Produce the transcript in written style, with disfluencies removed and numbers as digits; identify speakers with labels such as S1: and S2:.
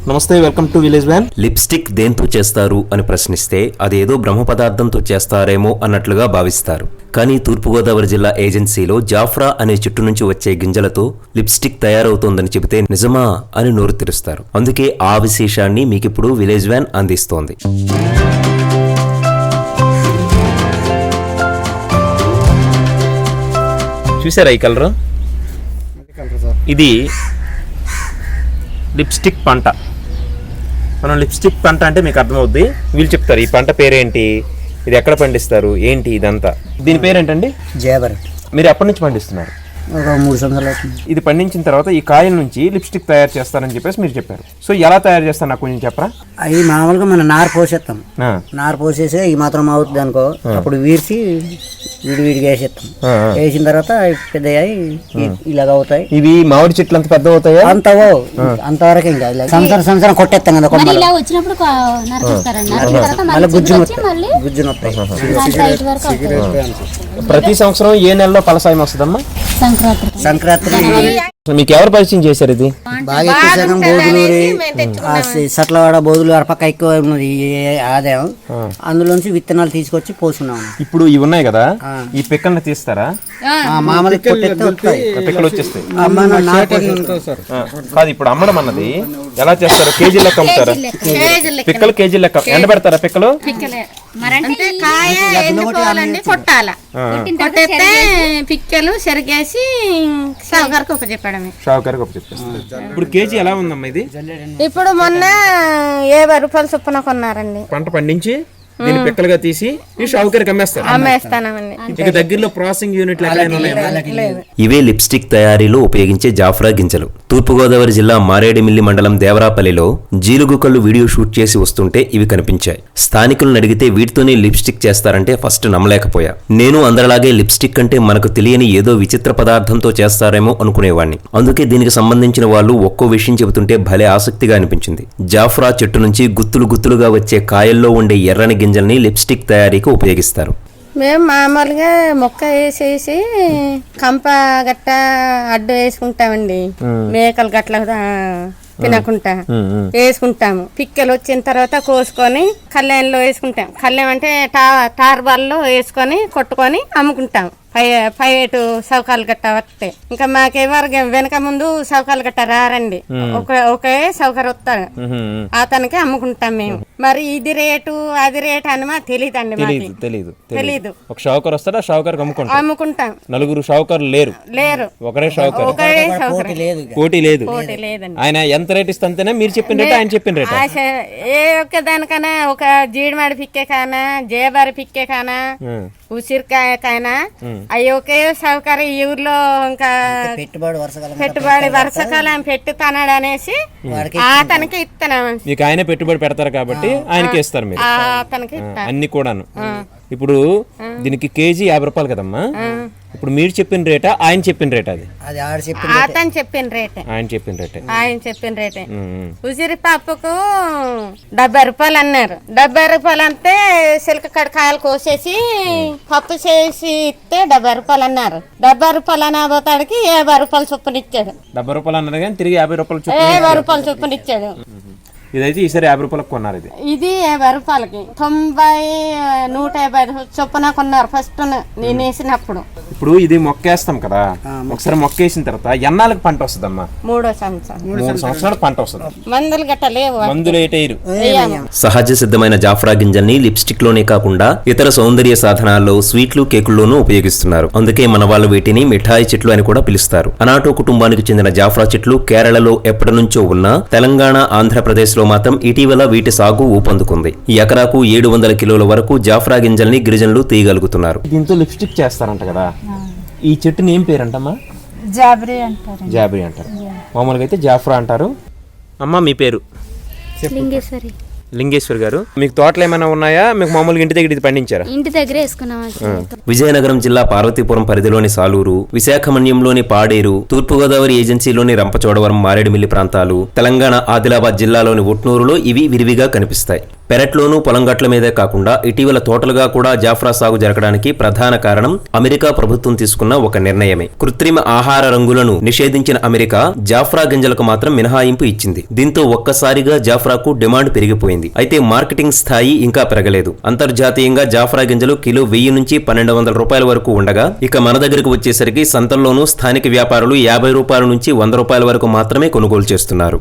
S1: నమస్తే, welcome to village van. Lipstick దేంతో చేస్తారు అని ప్రశ్నిస్తే అదేదో బ్రహ్మ పదార్థంతో చేస్తారేమో అన్నట్లుగా భావిస్తారు. కానీ తూర్పుగోదావరి జిల్లా ఏజెన్సీలో జాఫ్రా అనే చెట్టు నుంచి వచ్చే గింజలతో లిప్స్టిక్ తయారవుతోందని చెబితే నిజమా అని నోరు తెరుస్తారు. అందుకే ఆ విశేషాన్ని మీకిప్పుడు విలేజ్ వ్యాన్ అందిస్తోంది. చూసారా ఈ కలర్? ఇది లిప్స్టిక్ పంట. మనం లిప్స్టిక్ పంట అంటే మీకు అర్థమవుద్ది. వీళ్ళు చెప్తారు ఈ పంట పేరేంటి, ఇది ఎక్కడ పండిస్తారు, ఏంటి ఇదంతా. దీని పేరేంటండి?
S2: జయభరత్.
S1: మీరు ఎప్పటి నుంచి పండిస్తున్నారు?
S2: ఒక 3 సంవత్సరాలు అవుతుంది.
S1: ఇది పండించిన తర్వాత ఈ కాయల నుంచి లిప్స్టిక్ తయారు చేస్తారని చెప్పేసి మీరు చెప్పారు. సో ఎలా తయారు చేస్తారు నాకు కొంచెం చెప్పరా?
S2: అవి మామూలుగా మనం నారు పోసేస్తాం. నారు పోసేసి ఈ మాత్రం అవుతుంది అనుకో, అప్పుడు వీర్చి విడివిడిగా వేసేస్తాం. వేసిన తర్వాత పెద్ద ఇలాగ అవుతాయి.
S1: ఇవి మామిడి చెట్లు అంత పెద్ద అవుతాయా?
S2: అంతవరకు ఇంకా సంవత్సరం కొట్టేస్తాం కదా. గుజ్జును
S1: ప్రతి సంవత్సరం ఏ నెలలో ఫలసాయం వస్తుందమ్మా?
S2: సంక్రాంతి.
S1: మీకు ఎవరు పరిచయం చేశారు ఇది?
S2: బాగా ఎక్కువ శాతం బోధులూరి, సట్లవాడ, బోధులు అరపక్క ఎక్కువ ఉన్నది ఆదాయం. అందులోంచి విత్తనాలు తీసుకొచ్చి పోసుకున్నాం.
S1: ఇప్పుడు ఇవి ఉన్నాయి కదా, ఈ పిక్కల్ని తీస్తారా?
S2: మామూలు
S1: పిక్కలు వచ్చేస్తాయి కాదు. ఇప్పుడు అమ్మడం అన్నది ఎలా చేస్తారు? కేజీ లెక్క అమ్ముతారా? పిక్కలు కేజీ లెక్క ఎండబెడతారా? పిక్కలు
S3: పిక్కలు సరిగేసి షావుకారికి ఒక చెప్పడమే.
S1: షావుకారికి ఒక చెప్పేస్తారు. ఇప్పుడు కేజీ ఎలా ఉందమ్మా ఇది?
S3: ఇప్పుడు మొన్న 50 రూపాయలు చొప్పున కొన్నారండి.
S1: పంట పండించి దీన్ని పిక్కలుగా తీసి ఈ షావుకారికి
S3: అమ్మేస్తానండి.
S1: ఇక దగ్గరలో ప్రాసెసింగ్ యూనిట్ ఇవే లిప్స్టిక్ తయారీలో ఉపయోగించే జాఫ్రా గింజలు. తూర్పుగోదావరి జిల్లా మారేడుమిల్లి మండలం దేవరాపల్లిలో జీలుగుకళ్ళు వీడియో షూట్ చేసి వస్తుంటే ఇవి కనిపించాయి. స్థానికులను అడిగితే వీటితోనే లిప్స్టిక్ చేస్తారంటే ఫస్ట్ నమ్మలేకపోయా. నేను అందరిలాగే లిప్స్టిక్ అంటే మనకు తెలియని ఏదో విచిత్ర పదార్థంతో చేస్తారేమో అనుకునేవాడిని. అందుకే దీనికి సంబంధించిన వాళ్ళు ఒక్కో విషయం చెబుతుంటే భలే ఆసక్తిగా అనిపించింది. జాఫ్రా చెట్టు నుంచి గుత్తులు గుత్తులుగా వచ్చే కాయల్లో ఉండే ఎర్రని గింజల్ని లిప్స్టిక్ తయారీకి ఉపయోగిస్తారు.
S3: మేము మామూలుగా మొక్క వేసేసి కంప గట్ట అడ్డు వేసుకుంటామండి. మేకలు గట్ల తినకుండా వేసుకుంటాము. పిక్కలు వచ్చిన తర్వాత కోసుకొని కళ్యాణ్లో వేసుకుంటాం. కళ్యాణ్ అంటే టార్బాల్లో వేసుకొని కొట్టుకొని అమ్ముకుంటాం. ప్రైవేటు సౌకాలు గట్ట వస్తాయి. ఇంకా మాకెవరు వెనక ముందు సౌకాలు గట్ట రారండి. ఒకే సౌకర్యం వస్తాడు, అతనికి అమ్ముకుంటాం మేము. మరి ఇది రేటు అది రేటు అని మాకు తెలియదండి. తెలీదు.
S1: ఒక షావుకర్ వస్తాడా? షావుకర్
S3: అమ్ముకుంటాం.
S1: నలుగురు షావుకర్లు లేరు, ఒకరే షావుకర్. పోటీ లేదు. ఆయన ఎంత రేట్ ఇస్తే మీరు చెప్పిన రేట్ ఆయన చెప్పిన రేట్.
S3: ఏ ఒక్క దానికైనా ఒక జీడిమాడి పిక్కే కానా, జయబారి పిక్కే కానా, ఉసిరికాయకైనా అవి ఒకే సౌకర్యం. ఈ ఊర్లో ఇంకా పెట్టుబడి వర్షకాలం పెట్టుతానాడు అనేసి అతనికి ఇస్తున్నాం.
S1: మీకు ఆయన పెట్టుబడి పెడతారు కాబట్టి ఆయనకి ఇస్తారు మీరు
S3: అతనికి
S1: అన్ని కూడాను. ఇప్పుడు దీనికి కేజీ 50 రూపాయలు కదమ్మా. ఇప్పుడు మీరు చెప్పిన రేటా ఆయన చెప్పిన రేటా?
S3: అది అతను చెప్పిన రేటే. ఆయన చెప్పిన రేటే. ఉసిరి పప్పుకు 70 రూపాయలు అన్నారు. 70 రూపాయలు అంటే సిల్క కడకాయలు కోసేసి పప్పు చేసి ఇస్తే 70 రూపాయలు అన్నారు. 70 రూపాయలు అనబోతాడికి 50 రూపాయలు చొప్పున ఇచ్చాడు.
S1: 70 రూపాయలు అన్నారు కానీ తిరిగి 50
S3: రూపాయలు చొప్పున ఇచ్చాడు.
S1: ఇదైతే ఈసారి 50 రూపాయలకు కొన్నారు.
S3: ఇది 50 రూపాయలకి 90, 150 చొప్పున కొన్నారు ఫస్ట్ నేను వేసినప్పుడు.
S1: ఇప్పుడు ఇది మొక్కేస్తాం కదా, ఒకసారి మొక్కేసిన తర్వాత ఎన్నాళ్ళకి పంట వస్తుందమ్మా?
S3: 3వ సంవత్సరం.
S1: 3 సంవత్సరాలు పంట వస్తుంది.
S3: మందులు గట్ట లేవు.
S1: సహజ సిద్ధమైన జాఫ్రా గింజల్ని లిప్స్టిక్ లోనే కాకుండా ఇతర సౌందర్య సాధనాల్లో, స్వీట్లు, కేకుల్లోనూ ఉపయోగిస్తున్నారు. అందుకే మన వాళ్ళు వీటిని మిఠాయి చెట్లు అని కూడా పిలుస్తారు. అనాటో కుటుంబానికి చెందిన జాఫ్రా చెట్లు కేరళలో ఎప్పటి నుంచో ఉన్నా తెలంగాణ, ఆంధ్రప్రదేశ్ లో మాత్రం ఇటీవల వీటి సాగు ఊపందుకుంది. ఎకరాకు 700 కిలోల వరకు జాఫ్రా గింజల్ని గిరిజనులు తీయగలుగుతున్నారు. దీంతో లిప్స్టిక్ చేస్తారంట కదా, ఈ చెట్టుని ఏం పేరంటమ్మా? జాబ్రీ అంటారు. మామూలుగా అయితే జాఫ్రా అంటారు. అమ్మ మీ పేరు? లింగేశ్వరి గారు. మీకు తోటలు ఏమైనా ఉన్నాయా? మీకు మామూలుగా ఇంటి దగ్గర ఇది పండించారా?
S4: ఇంటి దగ్గర వేసుకున్నాం.
S1: విజయనగరం జిల్లా పార్వతీపురం పరిధిలోని సాలూరు, విశాఖమన్యంలోని పాడేరు, తూర్పుగోదావరి ఏజెన్సీలోని రంపచోడవరం, మారేడుమిల్లి ప్రాంతాలు, తెలంగాణ ఆదిలాబాద్ జిల్లాలోని ఒట్నూరులో ఇవి విరివిగా కనిపిస్తాయి. పెరట్లోనూ పొలం గట్ల మీదే కాకుండా ఇటీవల తోటలుగా కూడా జాఫ్రా సాగు జరగడానికి ప్రధాన కారణం అమెరికా ప్రభుత్వం తీసుకున్న ఒక నిర్ణయమే. కృత్రిమ ఆహార రంగులను నిషేధించిన అమెరికా జాఫ్రా గింజలకు మాత్రం మినహాయింపు ఇచ్చింది. దీంతో ఒక్కసారిగా జాఫ్రాకు డిమాండ్ పెరిగిపోయింది. అయితే మార్కెటింగ్ స్థాయి ఇంకా పెరగలేదు. అంతర్జాతీయంగా జాఫ్రా గింజలు కిలో 1000 నుంచి 1200 రూపాయల వరకు ఉండగా, ఇక మన దగ్గరకు వచ్చేసరికి సంతల్లోనూ స్థానిక వ్యాపారులు 50 రూపాయల నుంచి 100 రూపాయల వరకు మాత్రమే కొనుగోలు చేస్తున్నారు.